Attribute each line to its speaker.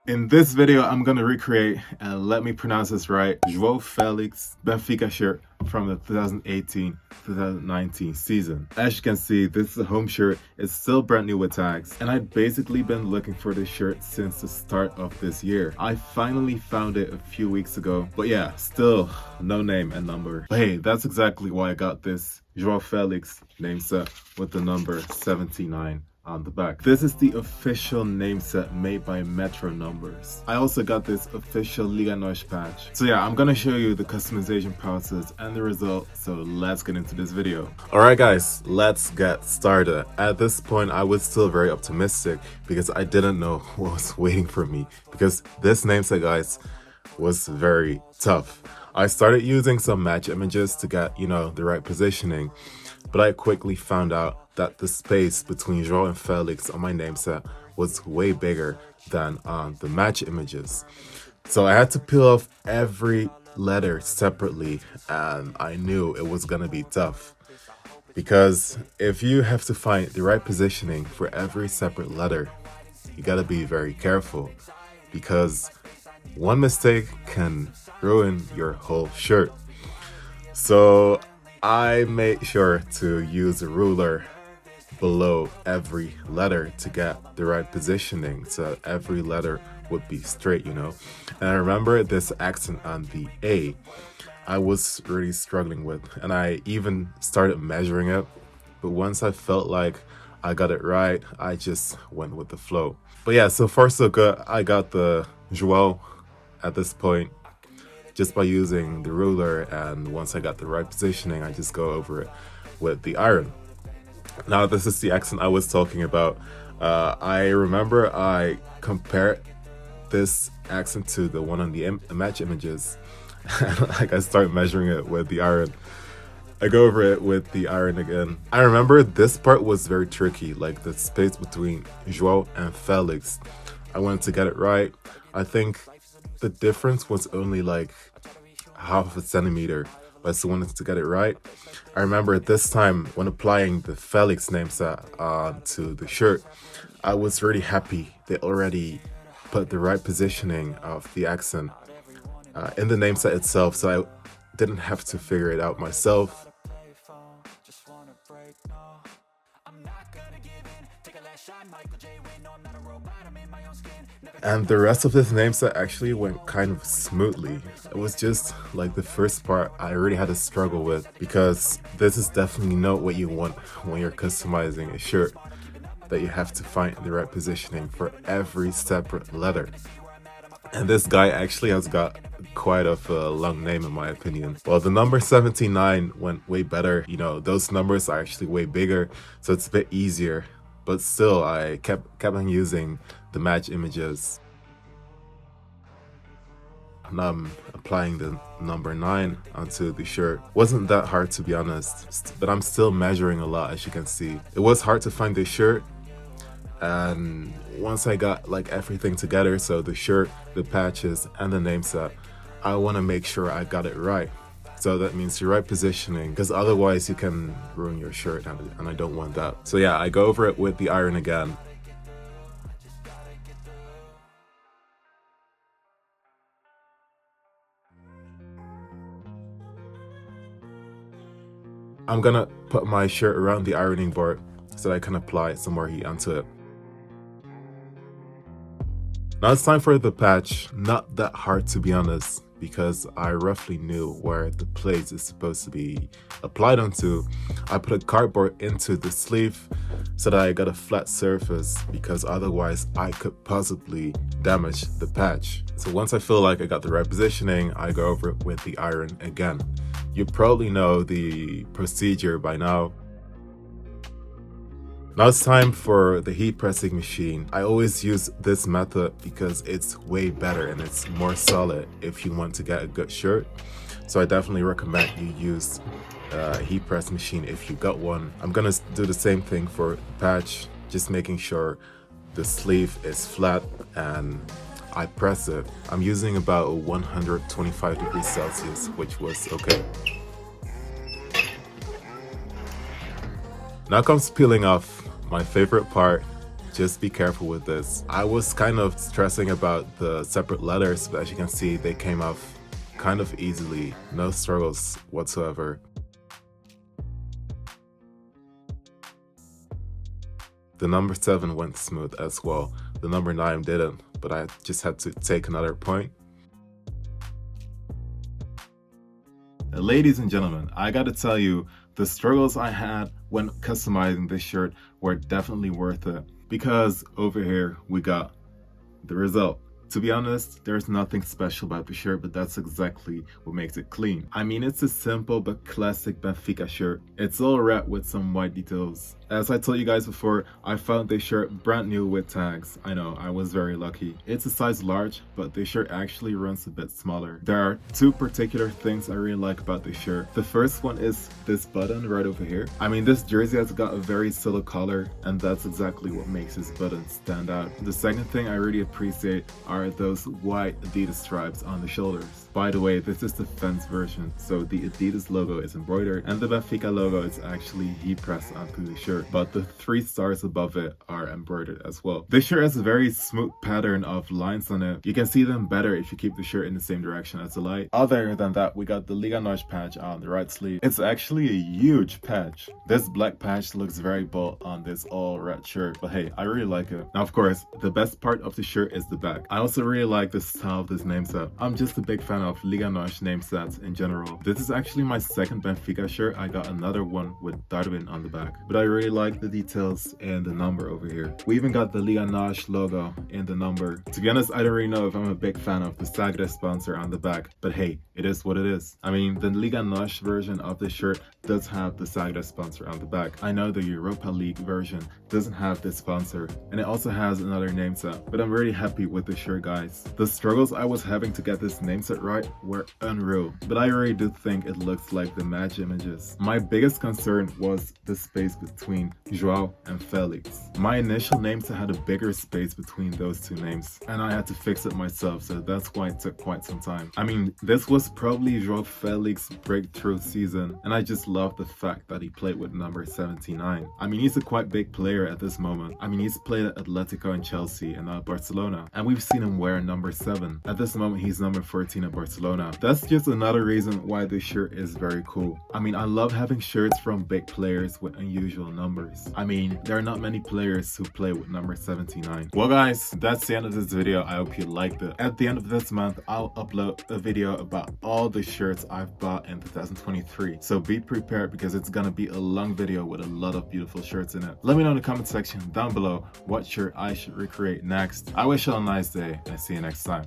Speaker 1: In this video, I'm gonna recreate, and let me pronounce this right, João Felix Benfica shirt from the 2018-2019 season. As you can see, this is a home shirt. It's still brand new with tags, and I've basically been looking for this shirt since the start of this year. I finally found it a few weeks ago, but yeah, still no name and number. But hey, that's exactly why I got this João Felix name set with the number 79 on the back. This is the official name set made by Metro Numbers. I also got this official Liga Nos patch. So yeah, I'm gonna show you the customization process and the result, so let's get into this video. Alright guys, let's get started. At this point, I was still very optimistic because I didn't know what was waiting for me, because this name set, guys, was very tough. I started using some match images to get, the right positioning, but I quickly found out that the space between João and Felix on my name set was way bigger than on the match images. So I had to peel off every letter separately, and I knew it was gonna be tough. Because if you have to find the right positioning for every separate letter, you gotta be very careful, because one mistake can ruin your whole shirt. So I made sure to use a ruler below every letter to get the right positioning so every letter would be straight, And I remember this accent on the A I was really struggling with, and I even started measuring it, but once I felt like I got it right, I just went with the flow. But yeah, so far so good. I got the João at this point just by using the ruler, and once I got the right positioning, I just go over it with the iron. Now this is the accent I was talking about. I remember I compared this accent to the one on the match images. Like I start measuring it with the iron. I go over it with the iron again. I remember this part was very tricky, like the space between João and Felix. I wanted to get it right. I think the difference was only like half a centimeter, but I still wanted to get it right. I remember at this time when applying the Felix name set onto the shirt, I was really happy they already put the right positioning of the accent in the name set itself, so I didn't have to figure it out myself. And the rest of this name set actually went kind of smoothly. It was just like the first part I really had to struggle with, because this is definitely not what you want when you're customizing a shirt, that you have to find the right positioning for every separate letter. And this guy actually has got quite a long name in my opinion. Well, the number 79 went way better. Those numbers are actually way bigger, so it's a bit easier. But still, I kept on using the match images. And I'm applying the number 9 onto the shirt. Wasn't that hard, to be honest, but I'm still measuring a lot, as you can see. It was hard to find this shirt, and once I got like everything together, so the shirt, the patches, and the name set, I want to make sure I got it right. So that means the right positioning, because otherwise you can ruin your shirt, and I don't want that. So yeah, I go over it with the iron again. I'm gonna put my shirt around the ironing board so that I can apply some more heat onto it. Now it's time for the patch. Not that hard, to be honest, because I roughly knew where the place is supposed to be applied onto. I put a cardboard into the sleeve so that I got a flat surface, because otherwise I could possibly damage the patch. So once I feel like I got the right positioning, I go over it with the iron again. You probably know the procedure by now. Now it's time for the heat pressing machine. I always use this method because it's way better and it's more solid if you want to get a good shirt. So I definitely recommend you use a heat press machine if you got one. I'm gonna do the same thing for the patch, just making sure the sleeve is flat and I press it. I'm using about 125 degrees Celsius, which was okay. Now comes peeling off, my favorite part. just be careful with this. I was kind of stressing about the separate letters, but as you can see, they came off kind of easily. No struggles whatsoever. The number 7 went smooth as well. The number 9 didn't, but I just had to take another point. Ladies and gentlemen, I gotta tell you, the struggles I had when customizing this shirt were definitely worth it. Because over here, we got the result. To be honest, there's nothing special about the shirt, but that's exactly what makes it clean. I mean, it's a simple but classic Benfica shirt. It's all red with some white details. As I told you guys before, I found this shirt brand new with tags. I know, I was very lucky. It's a size large, but this shirt actually runs a bit smaller. There are two particular things I really like about this shirt. The first one is this button right over here. I mean, this jersey has got a very subtle color, and that's exactly what makes this button stand out. The second thing I really appreciate are those white Adidas stripes on the shoulders. By the way, this is the fence version, so the Adidas logo is embroidered and the Benfica logo is actually heat pressed onto the shirt, but the 3 stars above it are embroidered as well. This shirt has a very smooth pattern of lines on it. You can see them better if you keep the shirt in the same direction as the light. Other than that, we got the Liga NOS patch on the right sleeve. It's actually a huge patch. This black patch looks very bold on this all red shirt, but hey, I really like it. Now of course, the best part of the shirt is the back. I also really like the style of this name set. I'm just a big fan of Liga NOS name sets in general. This is actually my second Benfica shirt. I got another one with Darwin on the back, but I really like the details and the number over here. We even got the Liga NOS logo in the number. To be honest, I don't really know if I'm a big fan of the Sagre sponsor on the back, but hey, it is what it is. I mean, the Liga NOS version of this shirt does have the Sagre sponsor on the back. I know the Europa League version doesn't have this sponsor, and it also has another name set, but I'm really happy with the shirt, guys. The struggles I was having to get this name set right were unreal, but I really do think it looks like the match images. My biggest concern was the space between João and Felix. My initial name set had a bigger space between those two names, and I had to fix it myself, so that's why it took quite some time. I mean, this was probably João Felix breakthrough season, and I just love the fact that he played with number 79. I mean, he's a quite big player at this moment. I mean, he's played at Atletico and Chelsea and now Barcelona, and we've seen him wear number 7. At this moment, he's number 14 at Barcelona. That's just another reason why this shirt is very cool. I mean, I love having shirts from big players with unusual numbers. I mean, there are not many players who play with number 79. Well guys, that's the end of this video. I hope you liked it. At the end of this month, I'll upload a video about all the shirts I've bought in 2023. So be prepared because it's gonna be a long video with a lot of beautiful shirts in it. Let me know in the comment section down below what shirt I should recreate next. I wish you all a nice day and I see you next time.